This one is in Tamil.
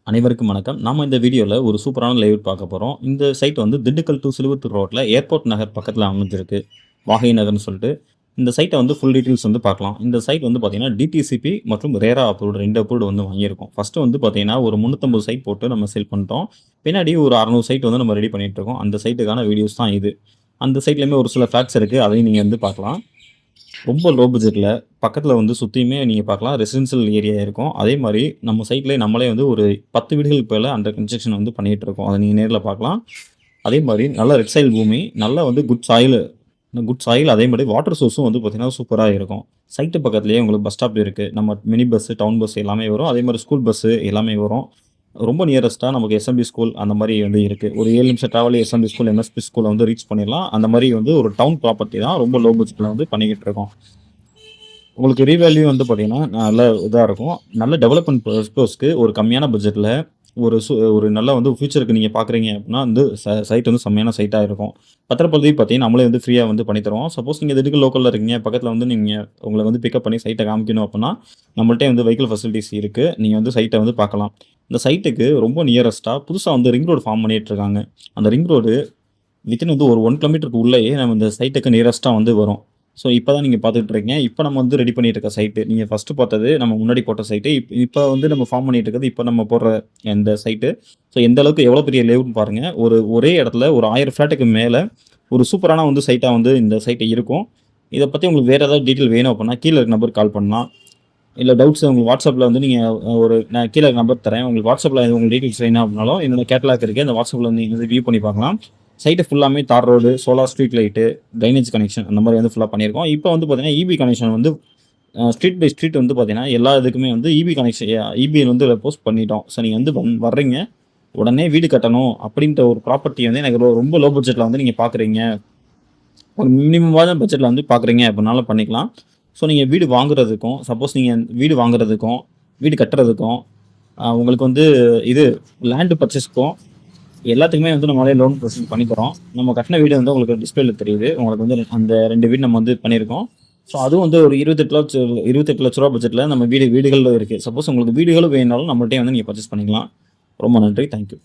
அனைவருக்கும் வணக்கம். நாம இந்த வீடியோல ஒரு சூப்பரான லேஅவுட் பார்க்க போறோம். இந்த சைட் வந்து திண்டுக்கல் டூ சிலுவத்தூர் ரோட்ல ஏர்போர்ட் நகர் பக்கத்துல அமைஞ்சிருக்கு. வாகை நகர்ன்னு சொல்லிட்டு. இந்த சைட்ட வந்து ஃபுல் டீட்டெயில்ஸ் வந்து பார்க்கலாம். இந்த சைட் வந்து பார்த்தீங்கன்னா, டிடிசிபி மற்றும் ரேரா அப்ரூவ்ட் 2 அப்ரூவ்ட் வந்து வாங்கியிருக்கோம். ஃபர்ஸ்ட்டு வந்து பார்த்தீங்கன்னா, ஒரு 350 சைட் போட்டு நம்ம சேல் பண்ணிட்டோம். பின்னாடி ஒரு 600 சைட் வந்து நம்ம ரெடி பண்ணிட்டு இருக்கோம். அந்த சைட்டுக்கான வீடியோஸ் தான் இது. அந்த சைட்லயுமே ஒரு சில ஃபிளாட்ஸ் இருக்கு. அதையும் நீங்க வந்து பார்க்கலாம். ரொம்ப லோ பட்ஜெட்ல பக்கத்துல வந்து சுத்தியுமே நீங்க பார்க்கலாம். ரெசிடென்ஷியல் ஏரியா இருக்கும். அதே மாரி நம்ம சைட்லயே நம்மளே வந்து ஒரு 10 வீடுகளுக்கு மேல அண்டர் கன்ஸ்ட்ரக்ஷன் வந்து பண்ணிட்டு இருக்கோம். அத நீங்க நேர்ல பார்க்கலாம். அதே மாரி நல்ல ரெட் சாயில் பூமி, நல்ல வந்து குட் சாயில் அதே மாரி வாட்டர் சோர்ஸும் வந்து பார்த்தீங்கன்னா, சூப்பரா இருக்கும். சைட்டு பக்கத்திலேயே உங்களுக்கு பஸ் ஸ்டாப் இருக்கு. நம்ம மினி பஸ், டவுன் பஸ் எல்லாமே வரும். அதே மாரி ஸ்கூல் பஸ் எல்லாமே வரும். ரொம்ப நியரஸ்ட்டா நமக்கு எஸ்எம்பி ஸ்கூல் அந்த மாரி வந்து இருக்கு. ஒரு 7 நிமிஷம் டிராவல்ல எஸ்எம்பி ஸ்கூல், எம்எஸ்பி ஸ்கூல வந்து ரீச் பண்ணிடலாம். அந்த மாரி வந்து ஒரு டவுன் ப்ராப்பர்ட்டி தான். ரொம்ப லோ பட்ஜெட்ல வந்து பண்ணிக்கிட்டு இருக்கோம். உங்களுக்கு ரீவேல்யூ வந்து பார்த்தீங்கன்னா, நல்ல இதா இருக்கும். நல்ல டெவலப்மெண்ட் பர்பஸ்க்கு ஒரு கம்மியான பட்ஜெட்ல ஒரு நல்ல வந்து ஃபியூச்சருக்கு நீங்க பார்க்குறீங்க அப்டின்னா வந்து சைட் வந்து செம்மையான சைட்டா இருக்கும். பத்திரப்பதிவு பார்த்தீங்கன்னா, நம்மளே வந்து ஃப்ரீயா வந்து பண்ணி தருவோம். சப்போஸ் நீங்க திண்டுக்கல் லோக்கல்ல இருக்கீங்க, பக்கத்துல வந்து நீங்க உங்கள வந்து பிக்கப் பண்ணி சைட்ட காமிக்கணும் அப்டின்னா, நம்மள்ட்டயே வந்து வெஹிக்கிள் ஃபெசிலிட்டீஸ் இருக்கு. நீங்க வந்து சைட்ட வந்து பார்க்கலாம். இந்த சைட்டுக்கு ரொம்ப நியரஸ்ட்டா புதுசா வந்து ரிங் ரோடு ஃபார்ம் பண்ணிட்டு இருக்காங்க. அந்த ரிங் ரோடு வித்தின் வந்து ஒரு 1 கிலோமீட்டருக்கு உள்ளேயே நம்ம இந்த சைட்டுக்கு நியரஸ்ட்டா வந்து வரும். ஸோ, இப்ப தான் நீங்க பார்த்துட்டு இருக்கீங்க. இப்ப நம்ம வந்து ரெடி பண்ணிட்டு இருக்க சைட்டு. நீங்க ஃபர்ஸ்ட்டு பார்த்தது நம்ம முன்னாடி போட்ட சைட்டு. இப்ப வந்து நம்ம ஃபார்ம் பண்ணிட்டு இருக்கிறது, இப்ப நம்ம போடுற இந்த சைட்டு. ஸோ, எந்த அளவுக்கு எவ்வளோ பெரிய லேஅவுட்ன்னு பாருங்க. ஒரே இடத்துல ஒரு 1000 ஃபிளாட்டுக்கு மேல ஒரு சூப்பரான வந்து சைட்டா வந்து இந்த சைட் இருக்கும். இத பத்தி உங்களுக்கு வேற ஏதாவது டீட்டெயில் வேணும் அப்டின்னா, கீழ இருக்க நம்பருக்கு கால் பண்ணலாம். இல்ல டவுட்ஸ் உங்களுக்கு WhatsAppல வந்து நீங்க நான் கீழ நம்பர் தரேன். உங்களுக்கு WhatsAppல உங்களுக்கு டீட்டெயில்ஸ் வேணும் அப்டினாலும், என்னோட கேட்டலாக் இருக்கு. அந்த WhatsAppல வந்து நீங்க வந்து வியூ பண்ணி பார்க்கலாம். சைட் ஃபுல்லாமே தார் road, solar street light, drainage connection அந்த மாரி வந்து ஃபுல்லா பண்ணியிருக்கோம். இப்ப வந்து பார்த்தீங்கன்னா, ஈபி கனெக்ஷன் வந்து ஸ்ட்ரீட் பை ஸ்ட்ரீட் வந்து பார்த்தீங்கன்னா, எல்லா இதுக்குமே வந்து ஈபி கனெக்ஷன் ஈபி வந்து போஸ்ட் பண்ணிட்டோம். ஸோ, நீங்க வந்து வர்றீங்க, உடனே வீடு கட்டணும் அப்டின்ற ஒரு ப்ராப்பர்ட்டி வந்து எனக்கு ரொம்ப லோ பட்ஜெட்ல வந்து நீங்க பார்க்குறீங்க. ஒரு மினிமமான பட்ஜெட்ல வந்து பார்க்குறீங்க அப்டினாலும் பண்ணிக்கலாம். ஸோ, நீங்க வீடு வாங்குறதுக்கும், சப்போஸ் நீங்க வீடு வாங்குறதுக்கும், வீடு கட்டுறதுக்கும், உங்களுக்கு வந்து இது லேண்ட் பர்ச்சேஸ்க்கும் எல்லாத்துக்குமே வந்து நம்மளால லோன் ப்ரொசீட் பண்ணி தரோம். நம்ம கட்டின வீடு வந்து உங்களுக்கு டிஸ்ப்ளேல தெரியுது. உங்களுக்கு வந்து அந்த 2 வீடு நம்ம வந்து பண்ணியிருக்கோம். ஸோ, அதுவும் வந்து ஒரு 28,00,000 பட்ஜெட்ல நம்ம வீடுகளும் இருக்கு. சப்போஸ் உங்களுக்கு வீடுகளும் வேணும்னாலும் நம்மள்ட்டயே வந்து நீங்க பர்ச்சேஸ் பண்ணிக்கலாம். ரொம்ப நன்றி. Thank you.